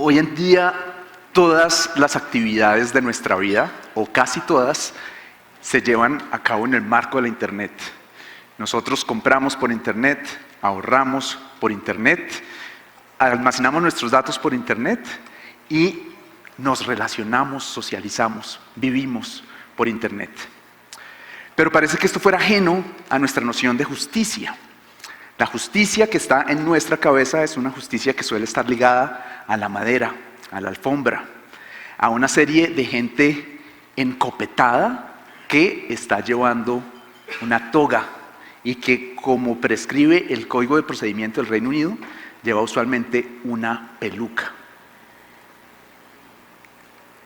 Hoy en día todas las actividades de nuestra vida, o casi todas, se llevan a cabo en el marco de la Internet. Nosotros compramos por Internet, ahorramos por Internet, almacenamos nuestros datos por Internet y nos relacionamos, socializamos, vivimos por Internet. Pero parece que esto fuera ajeno a nuestra noción de justicia. La justicia que está en nuestra cabeza es una justicia que suele estar ligada a la madera, a la alfombra, a una serie de gente encopetada que está llevando una toga y que, como prescribe el Código de Procedimiento del Reino Unido, lleva usualmente una peluca.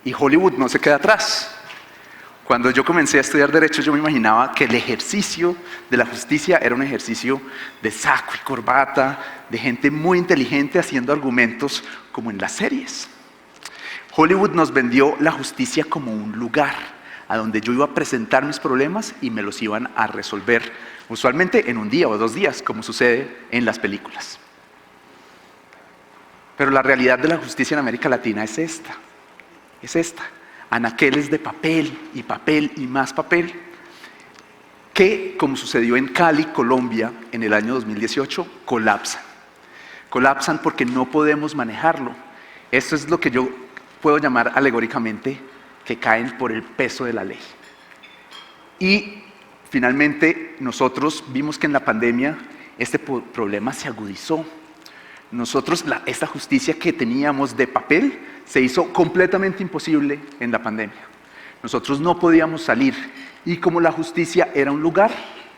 Y Hollywood no se queda atrás. Cuando yo comencé a estudiar Derecho, yo me imaginaba que el ejercicio de la justicia era un ejercicio de saco y corbata, de gente muy inteligente haciendo argumentos como en las series. Hollywood nos vendió la justicia como un lugar a donde yo iba a presentar mis problemas y me los iban a resolver, usualmente en un día o 2 días, como sucede en las películas. Pero la realidad de la justicia en América Latina es esta. Anaqueles de papel y más papel, que, como sucedió en Cali, Colombia, en el año 2018, colapsan. Colapsan porque no podemos manejarlo. Esto es lo que yo puedo llamar alegóricamente que caen por el peso de la ley. Y finalmente nosotros vimos que en la pandemia este problema se agudizó. Nosotros, esta justicia que teníamos de papel se hizo completamente imposible en la pandemia. Nosotros no podíamos salir y como la justicia era un lugar,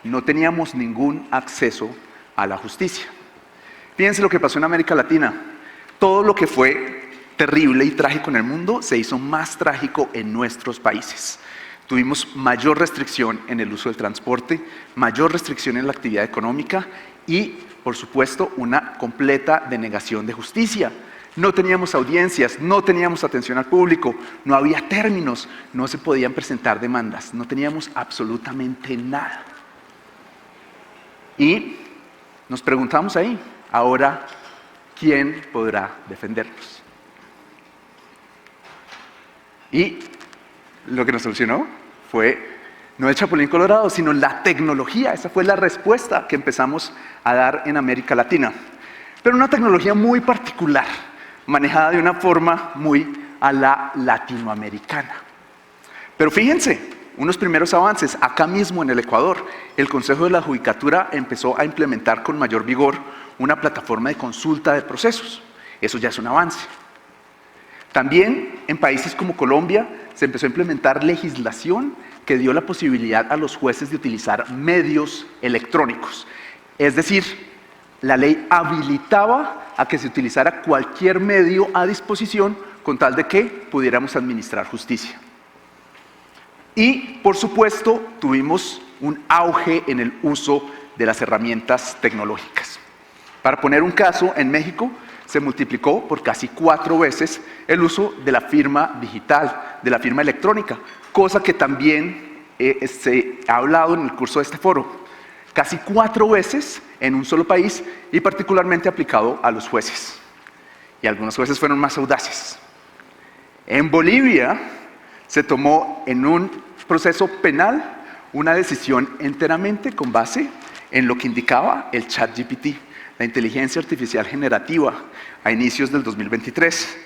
no teníamos ningún acceso a la justicia. Fíjense lo que pasó en América Latina. Todo lo que fue terrible y trágico en el mundo se hizo más trágico en nuestros países. Tuvimos mayor restricción en el uso del transporte, mayor restricción en la actividad económica y, por supuesto, una completa denegación de justicia. No teníamos audiencias, no teníamos atención al público, no había términos, no se podían presentar demandas, no teníamos absolutamente nada. Y nos preguntamos ahí, ahora, ¿quién podrá defendernos? Y lo que nos solucionó fue no el Chapulín Colorado, sino la tecnología. Esa fue la respuesta que empezamos a dar en América Latina. Pero una tecnología muy particular, manejada de una forma muy a la latinoamericana. Pero fíjense, unos primeros avances. Acá mismo en el Ecuador, el Consejo de la Judicatura empezó a implementar con mayor vigor una plataforma de consulta de procesos. Eso ya es un avance. También en países como Colombia se empezó a implementar legislación que dio la posibilidad a los jueces de utilizar medios electrónicos. Es decir, la ley habilitaba a que se utilizara cualquier medio a disposición con tal de que pudiéramos administrar justicia. Y, por supuesto, tuvimos un auge en el uso de las herramientas tecnológicas. Para poner un caso, en México se multiplicó por casi 4 veces el uso de la firma digital, de la firma electrónica, cosa que también se ha hablado en el curso de este foro. Casi 4 veces en un solo país y particularmente aplicado a los jueces. Y algunos jueces fueron más audaces. En Bolivia se tomó en un proceso penal una decisión enteramente con base en lo que indicaba el ChatGPT, la inteligencia artificial generativa, a inicios del 2023.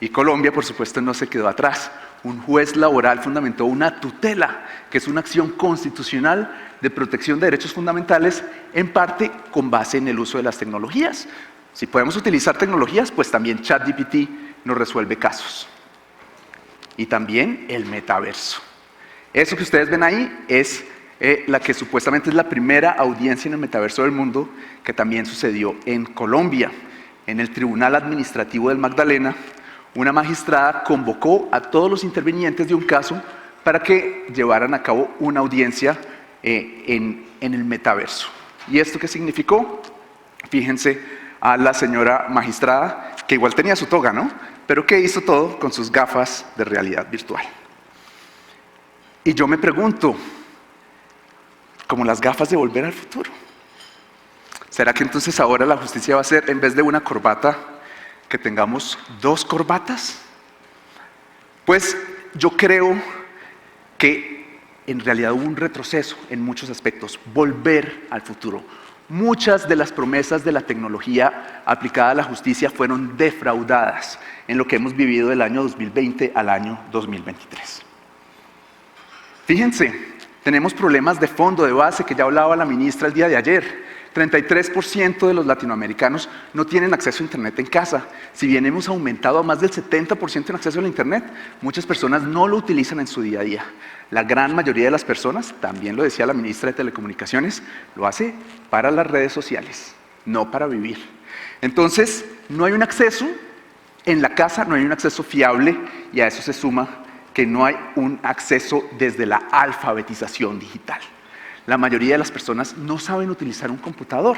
Y Colombia, por supuesto, no se quedó atrás. Un juez laboral fundamentó una tutela, que es una acción constitucional de protección de derechos fundamentales, en parte con base en el uso de las tecnologías. Si podemos utilizar tecnologías, pues también ChatGPT nos resuelve casos. Y también el metaverso. Eso que ustedes ven ahí es la que supuestamente es la primera audiencia en el metaverso del mundo, que también sucedió en Colombia. En el Tribunal Administrativo del Magdalena, una magistrada convocó a todos los intervinientes de un caso para que llevaran a cabo una audiencia en el metaverso. ¿Y esto qué significó? Fíjense a la señora magistrada, que igual tenía su toga, ¿no? Pero que hizo todo con sus gafas de realidad virtual. Y yo me pregunto, como las gafas de Volver al Futuro, ¿será que entonces ahora la justicia va a ser, en vez de una corbata, que tengamos 2 corbatas? Pues yo creo que en realidad hubo un retroceso en muchos aspectos, volver al futuro. Muchas de las promesas de la tecnología aplicada a la justicia fueron defraudadas en lo que hemos vivido del año 2020 al año 2023. Fíjense, tenemos problemas de fondo, de base, que ya hablaba la ministra el día de ayer. 33% de los latinoamericanos no tienen acceso a Internet en casa. Si bien hemos aumentado a más del 70% en acceso a Internet, muchas personas no lo utilizan en su día a día. La gran mayoría de las personas, también lo decía la ministra de Telecomunicaciones, lo hace para las redes sociales, no para vivir. Entonces, no hay un acceso en la casa, no hay un acceso fiable, y a eso se suma que no hay un acceso desde la alfabetización digital. La mayoría de las personas no saben utilizar un computador.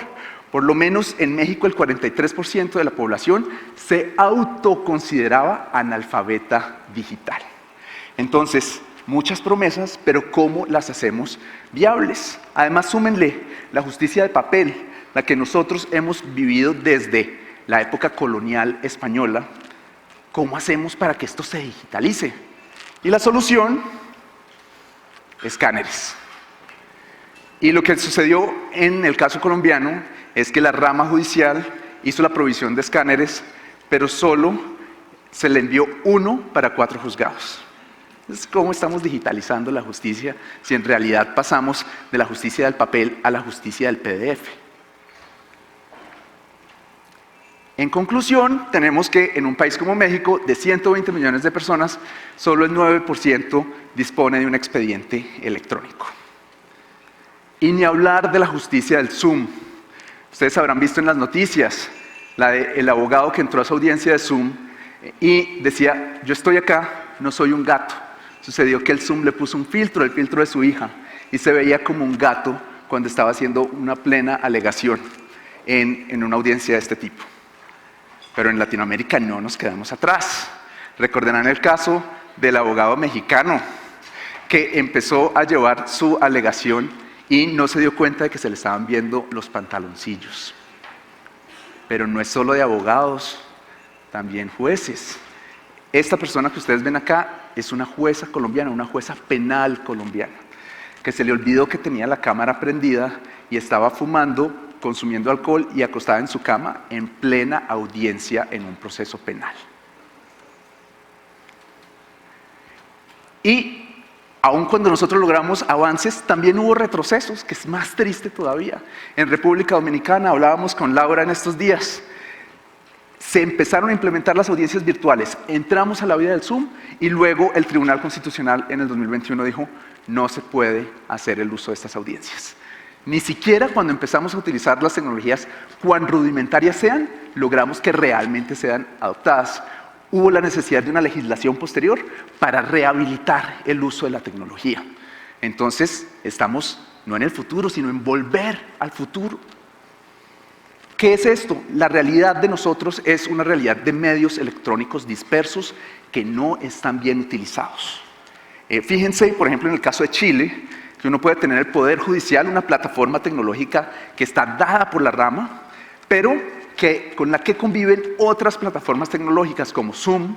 Por lo menos en México el 43% de la población se autoconsideraba analfabeta digital. Entonces, muchas promesas, pero ¿cómo las hacemos viables? Además, súmenle la justicia de papel, la que nosotros hemos vivido desde la época colonial española. ¿Cómo hacemos para que esto se digitalice? Y la solución, escáneres. Y lo que sucedió en el caso colombiano es que la rama judicial hizo la provisión de escáneres, pero solo se le envió 1 para 4 juzgados. Entonces, ¿cómo estamos digitalizando la justicia si en realidad pasamos de la justicia del papel a la justicia del PDF? En conclusión, tenemos que en un país como México, de 120 millones de personas, solo el 9% dispone de un expediente electrónico. Y ni hablar de la justicia del Zoom. Ustedes habrán visto en las noticias el abogado que entró a su audiencia de Zoom y decía: yo estoy acá, no soy un gato. Sucedió que el Zoom le puso un filtro, el filtro de su hija, y se veía como un gato cuando estaba haciendo una plena alegación en una audiencia de este tipo. Pero en Latinoamérica no nos quedamos atrás. Recordarán el caso del abogado mexicano que empezó a llevar su alegación y no se dio cuenta de que se le estaban viendo los pantaloncillos. Pero no es solo de abogados, también jueces. Esta persona que ustedes ven acá es una jueza colombiana, una jueza penal colombiana, que se le olvidó que tenía la cámara prendida y estaba fumando, consumiendo alcohol y acostada en su cama en plena audiencia en un proceso penal. Y aun cuando nosotros logramos avances, también hubo retrocesos, que es más triste todavía. En República Dominicana, hablábamos con Laura en estos días, se empezaron a implementar las audiencias virtuales, entramos a la vida del Zoom y luego el Tribunal Constitucional en el 2021 dijo: no se puede hacer el uso de estas audiencias. Ni siquiera cuando empezamos a utilizar las tecnologías, cuán rudimentarias sean, logramos que realmente sean adoptadas. Hubo la necesidad de una legislación posterior para rehabilitar el uso de la tecnología. Entonces, estamos no en el futuro, sino en volver al futuro. ¿Qué es esto? La realidad de nosotros es una realidad de medios electrónicos dispersos que no están bien utilizados. Fíjense, por ejemplo, en el caso de Chile, que uno puede tener el Poder Judicial, una plataforma tecnológica que está dada por la rama, pero con la que conviven otras plataformas tecnológicas como Zoom,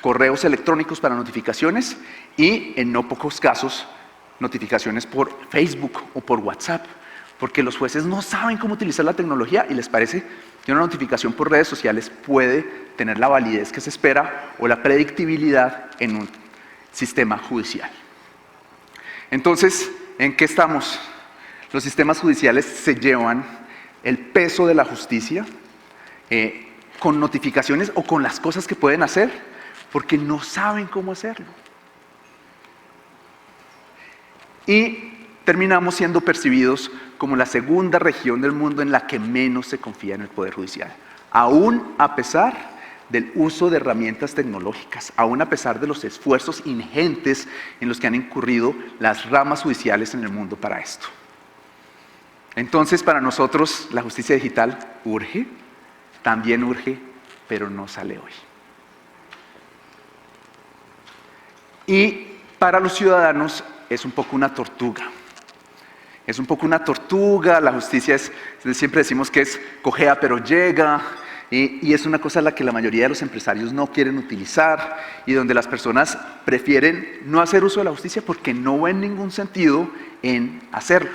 correos electrónicos para notificaciones y, en no pocos casos, notificaciones por Facebook o por WhatsApp, porque los jueces no saben cómo utilizar la tecnología y les parece que una notificación por redes sociales puede tener la validez que se espera o la predictibilidad en un sistema judicial. Entonces, ¿en qué estamos? Los sistemas judiciales se llevan el peso de la justicia con notificaciones o con las cosas que pueden hacer, porque no saben cómo hacerlo. Y terminamos siendo percibidos como la segunda región del mundo en la que menos se confía en el Poder Judicial, aún a pesar del uso de herramientas tecnológicas, aún a pesar de los esfuerzos ingentes en los que han incurrido las ramas judiciales en el mundo para esto. Entonces, para nosotros, la justicia digital urge, también urge, pero no sale hoy. Y para los ciudadanos es un poco una tortuga. Es un poco una tortuga, la justicia siempre decimos que es cojea pero llega, y es una cosa a la que la mayoría de los empresarios no quieren utilizar y donde las personas prefieren no hacer uso de la justicia porque no ven ningún sentido en hacerlo.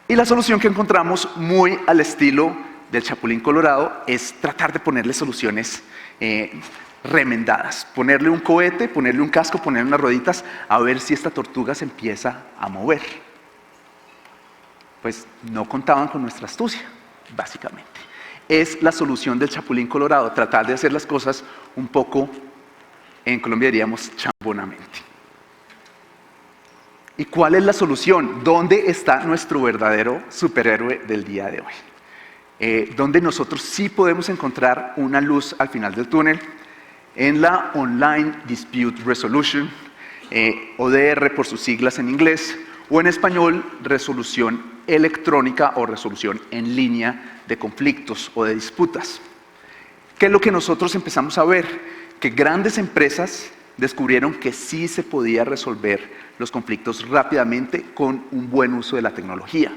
Y la solución que encontramos, muy al estilo del Chapulín Colorado, es tratar de ponerle soluciones remendadas, ponerle un cohete, ponerle un casco, ponerle unas rueditas, a ver si esta tortuga se empieza a mover. Pues no contaban con nuestra astucia, básicamente. Es la solución del Chapulín Colorado, tratar de hacer las cosas un poco, en Colombia diríamos, chambonamente. ¿Y cuál es la solución? ¿Dónde está nuestro verdadero superhéroe del día de hoy? ¿Dónde nosotros sí podemos encontrar una luz al final del túnel? En la Online Dispute Resolution, ODR por sus siglas en inglés, o en español, resolución electrónica o resolución en línea de conflictos o de disputas. ¿Qué es lo que nosotros empezamos a ver? Que grandes empresas descubrieron que sí se podía resolver los conflictos rápidamente con un buen uso de la tecnología.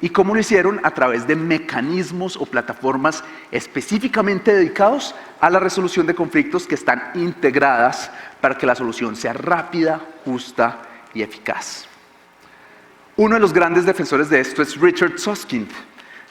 ¿Y cómo lo hicieron? A través de mecanismos o plataformas específicamente dedicados a la resolución de conflictos que están integradas para que la solución sea rápida, justa y eficaz. Uno de los grandes defensores de esto es Richard Susskind.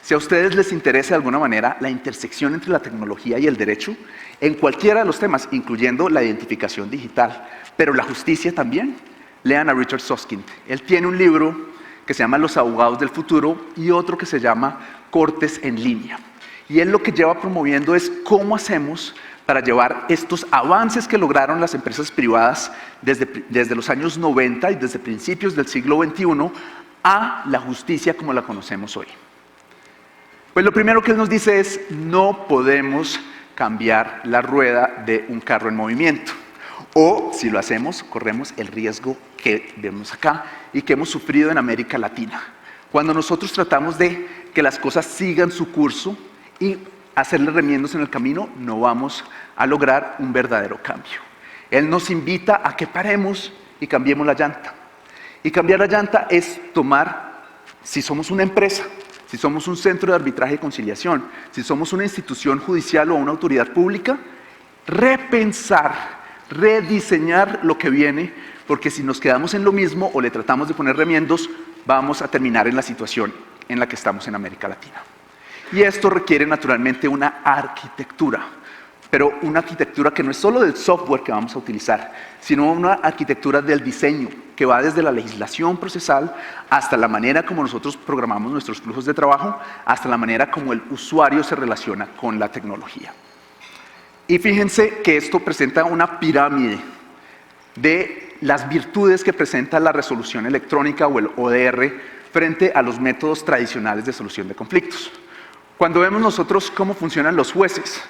Si a ustedes les interesa de alguna manera la intersección entre la tecnología y el derecho, en cualquiera de los temas, incluyendo la identificación digital, pero la justicia también, lean a Richard Susskind. Él tiene un libro que se llama Los abogados del futuro y otro que se llama Cortes en línea. Y él lo que lleva promoviendo es cómo hacemos para llevar estos avances que lograron las empresas privadas desde los años 90 y desde principios del siglo XXI a la justicia como la conocemos hoy. Pues lo primero que él nos dice es, no podemos cambiar la rueda de un carro en movimiento. O, si lo hacemos, corremos el riesgo que vemos acá y que hemos sufrido en América Latina. Cuando nosotros tratamos de que las cosas sigan su curso y hacerle remiendos en el camino, no vamos a lograr un verdadero cambio. Él nos invita a que paremos y cambiemos la llanta. Y cambiar la llanta es tomar, si somos una empresa, si somos un centro de arbitraje y conciliación, si somos una institución judicial o una autoridad pública, repensar, rediseñar lo que viene, porque si nos quedamos en lo mismo o le tratamos de poner remiendos, vamos a terminar en la situación en la que estamos en América Latina. Y esto requiere naturalmente una arquitectura, pero una arquitectura que no es solo del software que vamos a utilizar, sino una arquitectura del diseño, que va desde la legislación procesal hasta la manera como nosotros programamos nuestros flujos de trabajo, hasta la manera como el usuario se relaciona con la tecnología. Y fíjense que esto presenta una pirámide de las virtudes que presenta la resolución electrónica o el ODR frente a los métodos tradicionales de solución de conflictos. Cuando vemos nosotros cómo funcionan los jueces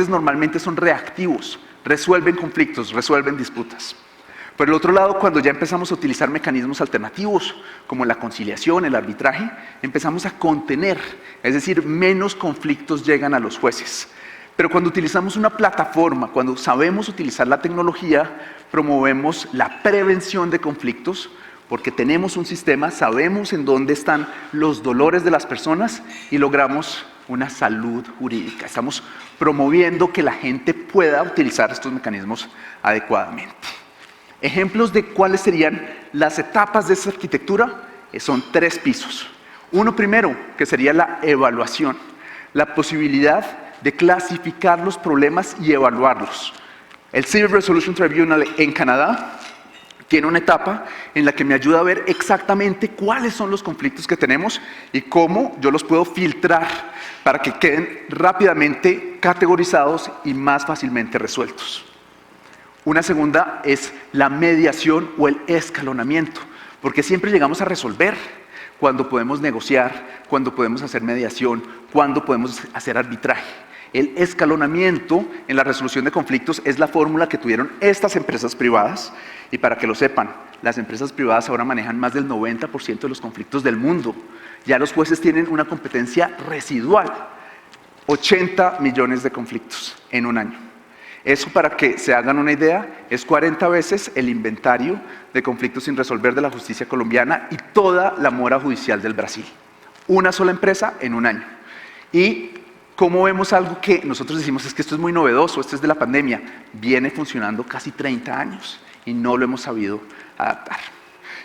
normalmente son reactivos, resuelven conflictos, resuelven disputas. Por el otro lado, cuando ya empezamos a utilizar mecanismos alternativos, como la conciliación, el arbitraje, empezamos a contener, es decir, menos conflictos llegan a los jueces. Pero cuando utilizamos una plataforma, cuando sabemos utilizar la tecnología, promovemos la prevención de conflictos, porque tenemos un sistema, sabemos en dónde están los dolores de las personas y logramos una salud jurídica. Estamos promoviendo que la gente pueda utilizar estos mecanismos adecuadamente. Ejemplos de cuáles serían las etapas de esta arquitectura son 3 pisos. Uno primero, que sería la evaluación, la posibilidad de clasificar los problemas y evaluarlos. El Civil Resolution Tribunal en Canadá tiene una etapa en la que me ayuda a ver exactamente cuáles son los conflictos que tenemos y cómo yo los puedo filtrar para que queden rápidamente categorizados y más fácilmente resueltos. Una segunda es la mediación o el escalonamiento, porque siempre llegamos a resolver cuando podemos negociar, cuando podemos hacer mediación, cuando podemos hacer arbitraje. El escalonamiento en la resolución de conflictos es la fórmula que tuvieron estas empresas privadas, y para que lo sepan, las empresas privadas ahora manejan más del 90% de los conflictos del mundo. Ya los jueces tienen una competencia residual, 80 millones de conflictos en un año. Eso, para que se hagan una idea, es 40 veces el inventario de conflictos sin resolver de la justicia colombiana y toda la mora judicial del Brasil. Una sola empresa en un año. Y ¿Cómo vemos algo que nosotros decimos es que esto es muy novedoso, esto es de la pandemia? Viene funcionando casi 30 años y no lo hemos sabido adaptar.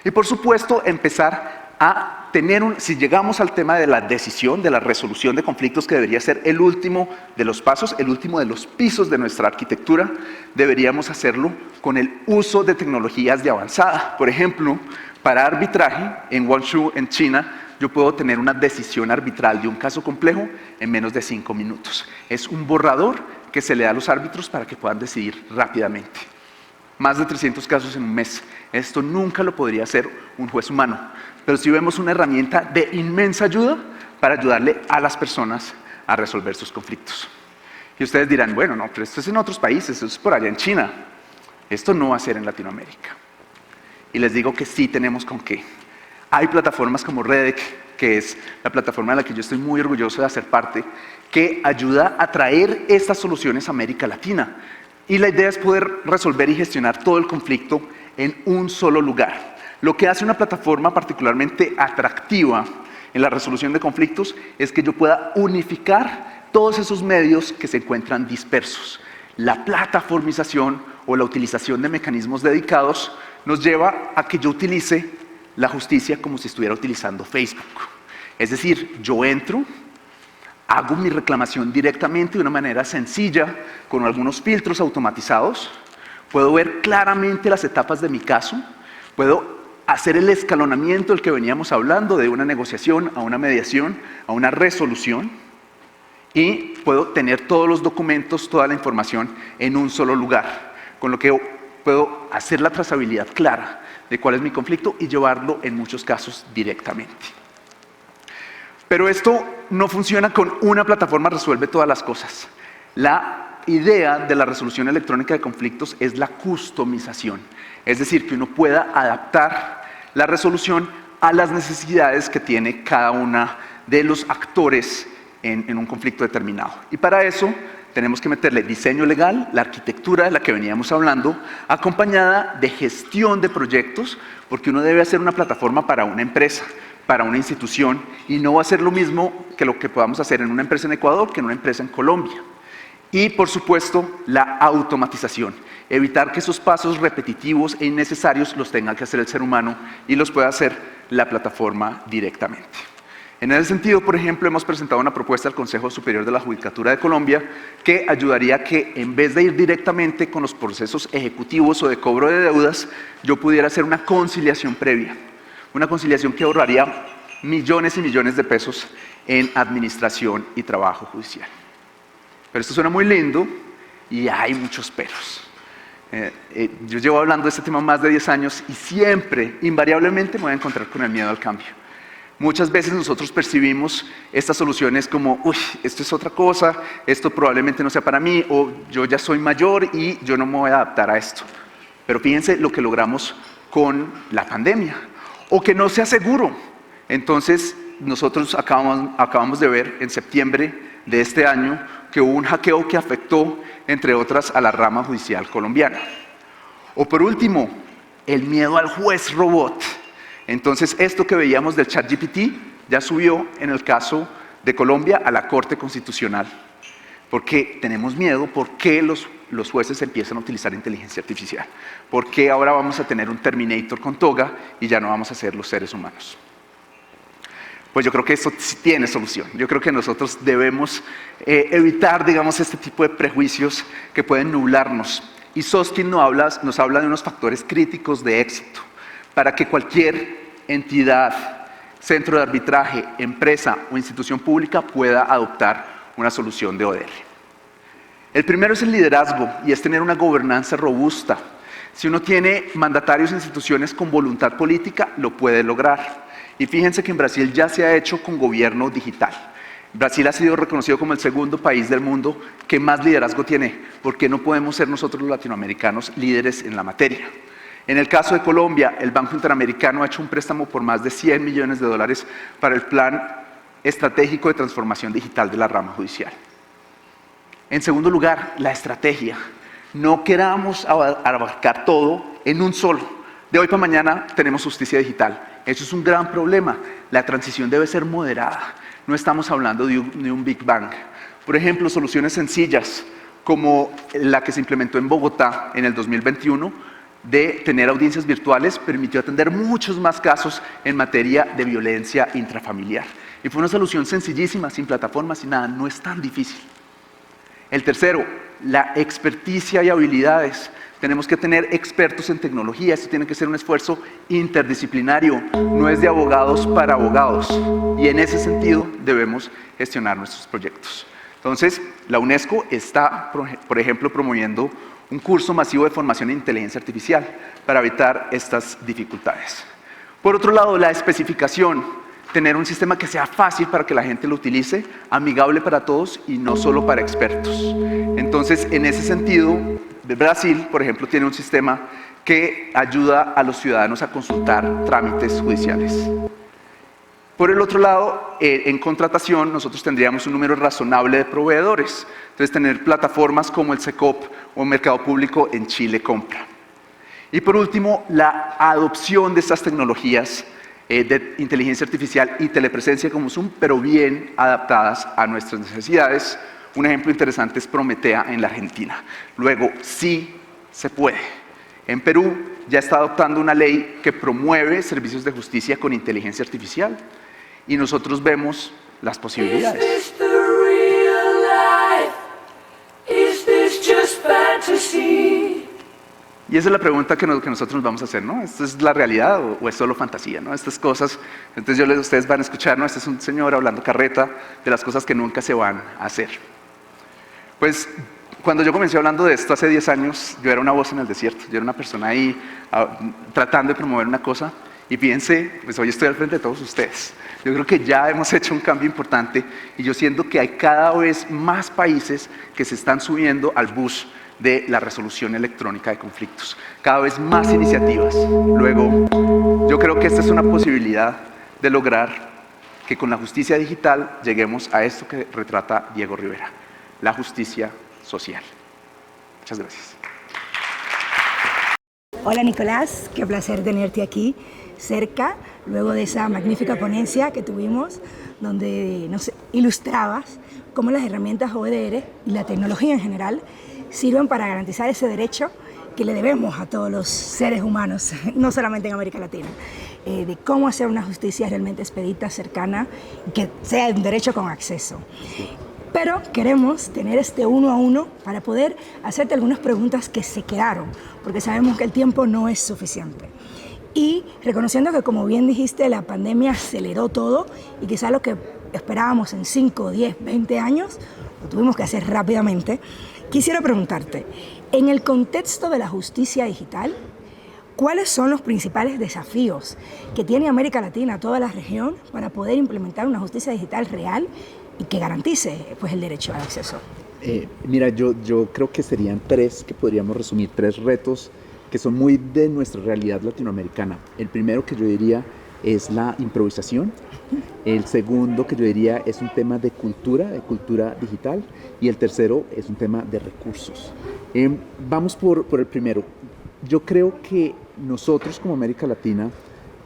Y por supuesto, empezar a tener si llegamos al tema de la decisión, de la resolución de conflictos, que debería ser el último de los pasos, el último de los pisos de nuestra arquitectura, deberíamos hacerlo con el uso de tecnologías de avanzada. Por ejemplo, para arbitraje, en Guangzhou, en China, yo puedo tener una decisión arbitral de un caso complejo en menos de 5 minutos. Es un borrador que se le da a los árbitros para que puedan decidir rápidamente. Más de 300 casos en un mes. Esto nunca lo podría hacer un juez humano. Pero sí vemos una herramienta de inmensa ayuda para ayudarle a las personas a resolver sus conflictos. Y ustedes dirán, bueno, no, pero esto es en otros países, esto es por allá en China. Esto no va a ser en Latinoamérica. Y les digo que sí tenemos con qué. Hay plataformas como Redec, que es la plataforma de la que yo estoy muy orgulloso de hacer parte, que ayuda a traer estas soluciones a América Latina. Y la idea es poder resolver y gestionar todo el conflicto en un solo lugar. Lo que hace una plataforma particularmente atractiva en la resolución de conflictos es que yo pueda unificar todos esos medios que se encuentran dispersos. La plataformización o la utilización de mecanismos dedicados nos lleva a que yo utilice la justicia como si estuviera utilizando Facebook. Es decir, yo entro, hago mi reclamación directamente de una manera sencilla, con algunos filtros automatizados, puedo ver claramente las etapas de mi caso, puedo hacer el escalonamiento del que veníamos hablando, de una negociación a una mediación, a una resolución, y puedo tener todos los documentos, toda la información en un solo lugar, con lo que puedo hacer la trazabilidad clara de cuál es mi conflicto y llevarlo en muchos casos directamente. Pero esto no funciona con una plataforma, resuelve todas las cosas. La idea de la resolución electrónica de conflictos es la customización, es decir, que uno pueda adaptar la resolución a las necesidades que tiene cada uno de los actores en un conflicto determinado. Y para eso tenemos que meterle diseño legal, la arquitectura de la que veníamos hablando, acompañada de gestión de proyectos, porque uno debe hacer una plataforma para una empresa, para una institución, y no va a ser lo mismo que lo que podamos hacer en una empresa en Ecuador que en una empresa en Colombia. Y, por supuesto, la automatización. Evitar que esos pasos repetitivos e innecesarios los tenga que hacer el ser humano y los pueda hacer la plataforma directamente. En ese sentido, por ejemplo, hemos presentado una propuesta al Consejo Superior de la Judicatura de Colombia que ayudaría a que, en vez de ir directamente con los procesos ejecutivos o de cobro de deudas, yo pudiera hacer una conciliación previa. Una conciliación que ahorraría millones y millones de pesos en administración y trabajo judicial. Pero esto suena muy lindo y hay muchos peros. Yo llevo hablando de este tema más de 10 años y siempre, invariablemente, me voy a encontrar con el miedo al cambio. Muchas veces nosotros percibimos estas soluciones como, uy, esto es otra cosa, esto probablemente no sea para mí, o yo ya soy mayor y yo no me voy a adaptar a esto. Pero fíjense lo que logramos con la pandemia, o que no sea seguro. Entonces, nosotros acabamos de ver en septiembre de este año que hubo un hackeo que afectó, entre otras, a la rama judicial colombiana. O por último, el miedo al juez robot. Entonces, esto que veíamos del ChatGPT ya subió, en el caso de Colombia, a la Corte Constitucional. Porque tenemos miedo, ¿por qué los jueces empiezan a utilizar inteligencia artificial? ¿Por qué ahora vamos a tener un Terminator con toga y ya no vamos a ser los seres humanos? Pues yo creo que esto sí tiene solución. Yo creo que nosotros debemos evitar, digamos, este tipo de prejuicios que pueden nublarnos. Y Soskin nos habla de unos factores críticos de éxito para que cualquier entidad, centro de arbitraje, empresa o institución pública pueda adoptar una solución de ODR. El primero es el liderazgo y es tener una gobernanza robusta. Si uno tiene mandatarios e instituciones con voluntad política, lo puede lograr. Y fíjense que en Brasil ya se ha hecho con gobierno digital. Brasil ha sido reconocido como el segundo país del mundo que más liderazgo tiene. ¿Por qué no podemos ser nosotros los latinoamericanos líderes en la materia? En el caso de Colombia, el Banco Interamericano ha hecho un préstamo por más de $100 millones para el Plan Estratégico de Transformación Digital de la rama judicial. En segundo lugar, la estrategia. No queramos abarcar todo en un solo. De hoy para mañana tenemos justicia digital. Eso es un gran problema. La transición debe ser moderada. No estamos hablando de un Big Bang. Por ejemplo, soluciones sencillas como la que se implementó en Bogotá en el 2021 de tener audiencias virtuales permitió atender muchos más casos en materia de violencia intrafamiliar. Y fue una solución sencillísima, sin plataformas, sin nada, no es tan difícil. El tercero, la experticia y habilidades. Tenemos que tener expertos en tecnología, esto tiene que ser un esfuerzo interdisciplinario, no es de abogados para abogados. Y en ese sentido debemos gestionar nuestros proyectos. Entonces, la UNESCO está, por ejemplo, promoviendo un curso masivo de formación en inteligencia artificial para evitar estas dificultades. Por otro lado, la especificación, tener un sistema que sea fácil para que la gente lo utilice, amigable para todos y no solo para expertos. Entonces, en ese sentido, Brasil, por ejemplo, tiene un sistema que ayuda a los ciudadanos a consultar trámites judiciales. Por el otro lado, en contratación, nosotros tendríamos un número razonable de proveedores. Entonces, tener plataformas como el SECOP o Mercado Público en Chile Compra. Y por último, la adopción de estas tecnologías de inteligencia artificial y telepresencia como Zoom, pero bien adaptadas a nuestras necesidades. Un ejemplo interesante es Prometea en la Argentina. Luego, sí se puede. En Perú ya está adoptando una ley que promueve servicios de justicia con inteligencia artificial y nosotros vemos las posibilidades. Y esa es la pregunta que nosotros nos vamos a hacer, ¿no? ¿Esto es la realidad o es solo fantasía, ¿no? Estas cosas, entonces ustedes van a escuchar, ¿no? Este es un señor hablando carreta de las cosas que nunca se van a hacer. Pues, cuando yo comencé hablando de esto hace 10 años, yo era una voz en el desierto, yo era una persona ahí tratando de promover una cosa y fíjense, pues hoy estoy al frente de todos ustedes. Yo creo que ya hemos hecho un cambio importante y yo siento que hay cada vez más países que se están subiendo al bus de la resolución electrónica de conflictos. Cada vez más iniciativas. Luego, yo creo que esta es una posibilidad de lograr que con la justicia digital lleguemos a esto que retrata Diego Rivera, la justicia social. Muchas gracias. Hola Nicolás, qué placer tenerte aquí cerca, luego de esa magnífica ponencia que tuvimos, donde nos ilustrabas cómo las herramientas OEDR y la tecnología en general sirven para garantizar ese derecho que le debemos a todos los seres humanos, no solamente en América Latina, de cómo hacer una justicia realmente expedita, cercana, que sea un derecho con acceso. Pero queremos tener este uno a uno para poder hacerte algunas preguntas que se quedaron, porque sabemos que el tiempo no es suficiente. Y reconociendo que, como bien dijiste, la pandemia aceleró todo y quizás lo que esperábamos en 5, 10, 20 años, lo tuvimos que hacer rápidamente. Quisiera preguntarte, en el contexto de la justicia digital, ¿cuáles son los principales desafíos que tiene América Latina, toda la región, para poder implementar una justicia digital real y que garantice pues, el derecho al acceso? Mira, yo creo que serían tres que podríamos resumir, tres retos que son muy de nuestra realidad latinoamericana. El primero que yo diría es la improvisación. El segundo que yo diría es un tema de cultura digital. Y el tercero es un tema de recursos. Vamos por el primero. Yo creo que nosotros como América Latina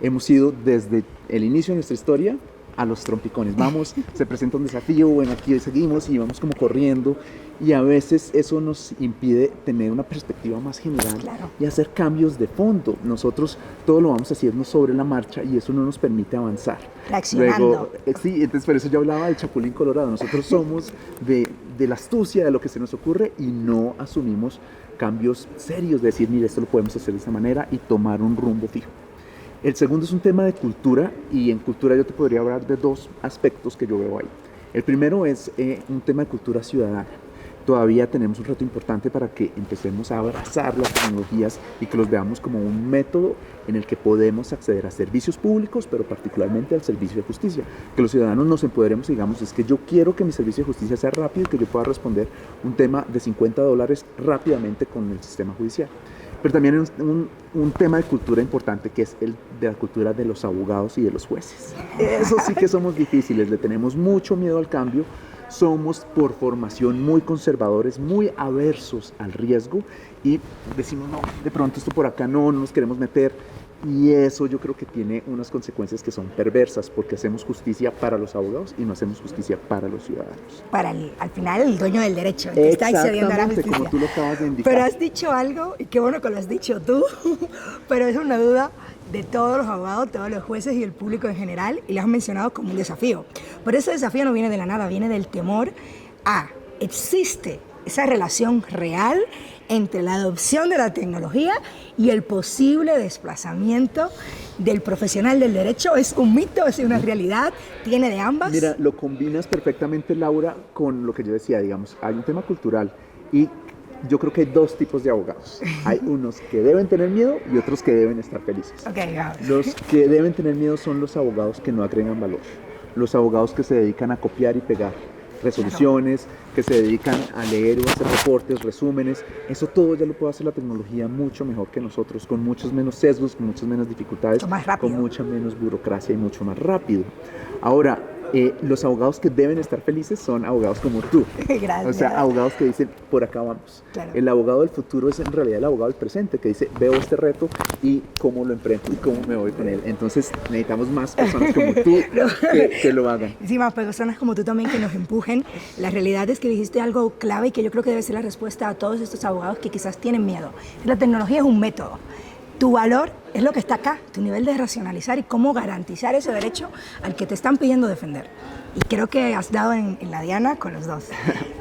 hemos ido desde el inicio de nuestra historia a los trompicones. Vamos, se presenta un desafío, bueno, aquí seguimos y vamos como corriendo y a veces eso nos impide tener una perspectiva más general y hacer cambios de fondo. Nosotros todo lo vamos haciendo sobre la marcha y eso no nos permite avanzar. Reaccionando. Luego, sí, entonces por eso yo hablaba del Chapulín Colorado. Nosotros somos de la astucia de lo que se nos ocurre y no asumimos cambios serios de decir, mire, esto lo podemos hacer de esta manera y tomar un rumbo fijo. El segundo es un tema de cultura y en cultura yo te podría hablar de dos aspectos que yo veo ahí. El primero es un tema de cultura ciudadana. Todavía tenemos un reto importante para que empecemos a abrazar las tecnologías y que los veamos como un método en el que podemos acceder a servicios públicos, pero particularmente al servicio de justicia. Que los ciudadanos nos empoderemos y digamos, es que yo quiero que mi servicio de justicia sea rápido y que yo pueda responder un tema de $50 rápidamente con el sistema judicial. Pero también un tema de cultura importante que es el de la cultura de los abogados y de los jueces. Eso sí que somos difíciles, le tenemos mucho miedo al cambio, somos por formación muy conservadores, muy aversos al riesgo y decimos, no, de pronto esto por acá no nos queremos meter. Y eso yo creo que tiene unas consecuencias que son perversas, porque hacemos justicia para los abogados y no hacemos justicia para los ciudadanos. Al final, el dueño del derecho, el que está accediendo a la justicia. Como tú lo acabas de indicar. Pero has dicho algo, y qué bueno que lo has dicho tú, pero es una duda de todos los abogados, todos los jueces y el público en general, y lo has mencionado como un desafío. Pero ese desafío no viene de la nada, viene del temor a, existe esa relación real entre la adopción de la tecnología y el posible desplazamiento del profesional del derecho. ¿Es un mito? ¿Es una realidad? ¿Tiene de ambas? Mira, lo combinas perfectamente, Laura, con lo que yo decía, digamos, hay un tema cultural y yo creo que hay dos tipos de abogados. Hay unos que deben tener miedo y otros que deben estar felices. Okay, vamos. Los que deben tener miedo son los abogados que no agregan valor, los abogados que se dedican a copiar y pegar resoluciones, que se dedican a leer o hacer reportes, resúmenes. Eso todo ya lo puede hacer la tecnología mucho mejor que nosotros, con muchos menos sesgos, con muchas menos dificultades, con mucha menos burocracia y mucho más rápido. Ahora, los abogados que deben estar felices son abogados como tú. Gracias. O sea, abogados que dicen, por acá vamos. Claro. El abogado del futuro es en realidad el abogado del presente, que dice, veo este reto y cómo lo enfrento y cómo me voy con él. Entonces, necesitamos más personas como tú que lo hagan. Sí, más personas como tú también que nos empujen. La realidad es que dijiste algo clave y que yo creo que debe ser la respuesta a todos estos abogados que quizás tienen miedo. La tecnología es un método. Tu valor es lo que está acá, tu nivel de racionalizar y cómo garantizar ese derecho al que te están pidiendo defender. Y creo que has dado en la diana con los dos.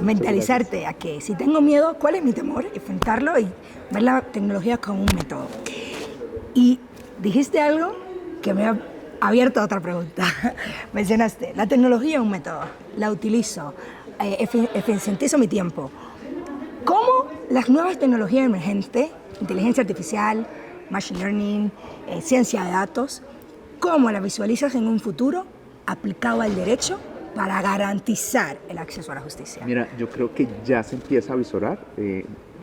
Mentalizarte a que si tengo miedo, ¿cuál es mi temor? Enfrentarlo y ver la tecnología como un método. Y dijiste algo que me ha abierto a otra pregunta. Mencionaste, la tecnología es un método, la utilizo, eficientizo mi tiempo. ¿Cómo las nuevas tecnologías emergentes, inteligencia artificial, machine learning, ciencia de datos, cómo la visualizas en un futuro aplicado al derecho para garantizar el acceso a la justicia? Mira, yo creo que ya se empieza a visorar.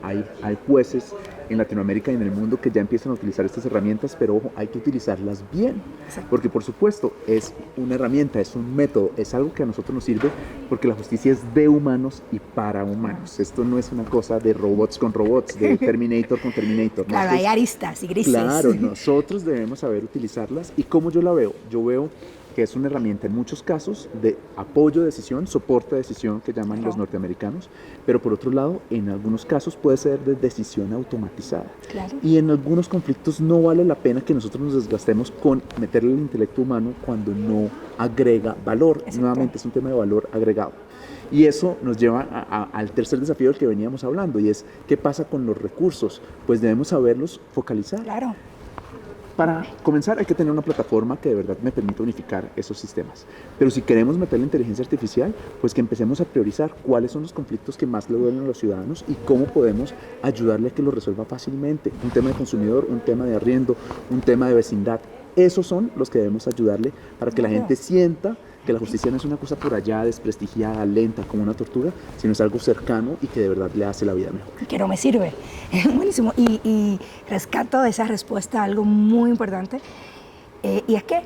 Hay jueces en Latinoamérica y en el mundo que ya empiezan a utilizar estas herramientas, pero ojo, hay que utilizarlas bien. Exacto. Porque por supuesto es una herramienta, es un método, es algo que a nosotros nos sirve porque la justicia es de humanos y para humanos. Esto no es una cosa de robots con robots, de Terminator con Terminator. Claro, hay aristas y grises. Claro, nosotros debemos saber utilizarlas. ¿Y cómo yo la veo? Yo veo que es una herramienta en muchos casos de apoyo de decisión, soporte de decisión que llaman los norteamericanos, pero por otro lado, en algunos casos puede ser de decisión automatizada. Claro. Y en algunos conflictos no vale la pena que nosotros nos desgastemos con meterle el intelecto humano cuando no agrega valor. Exacto. Nuevamente es un tema de valor agregado. Y eso nos lleva al tercer desafío del que veníamos hablando, y es ¿qué pasa con los recursos? Pues debemos saberlos focalizar. Claro. Para comenzar hay que tener una plataforma que de verdad me permita unificar esos sistemas. Pero si queremos meter la inteligencia artificial, pues que empecemos a priorizar cuáles son los conflictos que más le duelen a los ciudadanos y cómo podemos ayudarle a que lo resuelva fácilmente. Un tema de consumidor, un tema de arriendo, un tema de vecindad. Esos son los que debemos ayudarle para que la gente sienta que la justicia no es una cosa por allá desprestigiada, lenta, como una tortura, sino es algo cercano y que de verdad le hace la vida mejor. Que no me sirve. Buenísimo. Y rescato de esa respuesta algo muy importante, y es que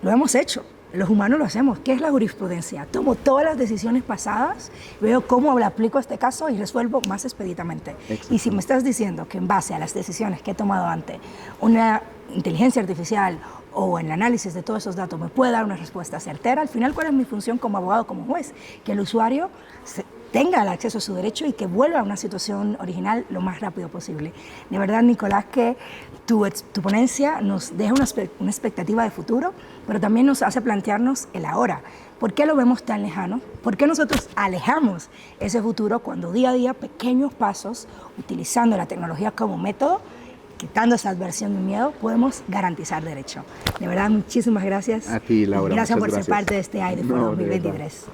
lo hemos hecho. Los humanos lo hacemos. ¿Qué es la jurisprudencia? Tomo todas las decisiones pasadas, veo cómo la aplico a este caso y resuelvo más expeditamente. Y si me estás diciendo que en base a las decisiones que he tomado antes, una inteligencia artificial o en el análisis de todos esos datos me puede dar una respuesta certera, al final, ¿cuál es mi función como abogado, como juez? Que el usuario tenga el acceso a su derecho y que vuelva a una situación original lo más rápido posible. De verdad, Nicolás, que tu ponencia nos deja una expectativa de futuro, pero también nos hace plantearnos el ahora. ¿Por qué lo vemos tan lejano? ¿Por qué nosotros alejamos ese futuro cuando día a día pequeños pasos, utilizando la tecnología como método, quitando esa adversión y miedo, podemos garantizar derecho? De verdad, muchísimas gracias. A ti, Laura. Gracias por muchas ser parte de este AIDE Foro 2023.